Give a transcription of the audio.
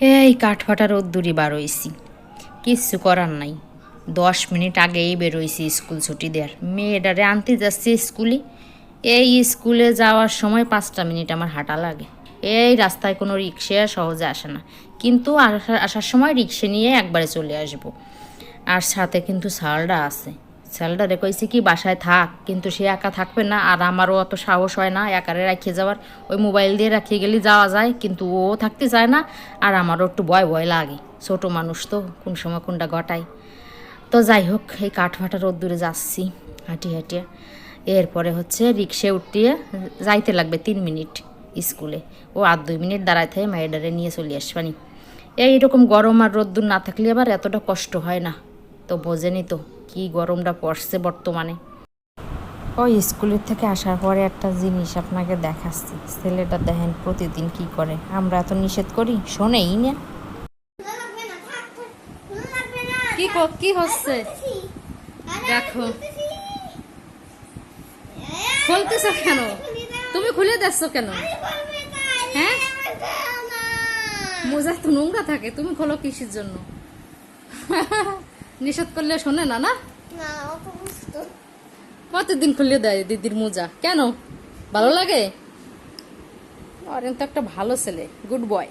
এই কাঠফাটা রোদ্দুরি বার হইছি, কিচ্ছু করার নাই। 10 মিনিট আগেই বেরোইছি স্কুল ছুটি দেওয়ার। মেয়েটারে আনতে যাচ্ছি স্কুলে। এই স্কুলে যাওয়ার সময় 5টা মিনিট আমার হাঁটা লাগে। এই রাস্তায় কোনো রিক্সা সহজে আসে না, কিন্তু আসার সময় রিক্সা নিয়ে একবারে চলে আসব। আর সাথে কিন্তু স্যাররা আছে। স্যাররা কইছে কি বাসায় থাক, কিন্তু সে একা থাকবে না, আর আমারও অত সাহস হয় না একারে রাখিয়ে যাওয়ার। ওই মোবাইল দিয়ে রাখিয়ে গেলে যাওয়া যায়, কিন্তু ও থাকতে চায় না, আর আমারও একটু ভয় ভয় লাগে। ছোটো মানুষ তো, কোন সময় কোনটা ঘটায়। তো যাই হোক, এই কাঠফাটা রোদ্দুরে যাচ্ছি হাঁটিয়ে হাঁটিয়ে। এরপরে হচ্ছে রিক্সায় উঠিয়ে যাইতে লাগবে 3 মিনিট স্কুলে। ও আর 2 মিনিট দাঁড়ায় থাকে মায়েডারে নিয়ে চলে আসবানি। এইরকম গরম আর রোদ্দুর না থাকলে আবার এতটা কষ্ট হয় না। তো বোঝেনি তো কি গরমটা পড়ছে বর্তমানে। ওই স্কুলের থেকে আসার পরে একটা জিনিস আপনাকে দেখাচ্ছি। ছেলেটা দেখেন প্রতিদিন কি করে, আমরা এত নিষেধ করি শোনেই না। কি হচ্ছে দেখো, খুলতেছ কেন? তুমি খুলে দিচ্ছ কেন? হ্যাঁ, মোজা তো নোংরা থাকে, তুমি খোলো কিসের জন্য? নিষেধ করলে শোনে না। না, প্রতিদিন খুলে দেয় দিদির মোজা, কেন? ভালো লাগে? অরেন তো একটা ভালো ছেলে, গুড বয়।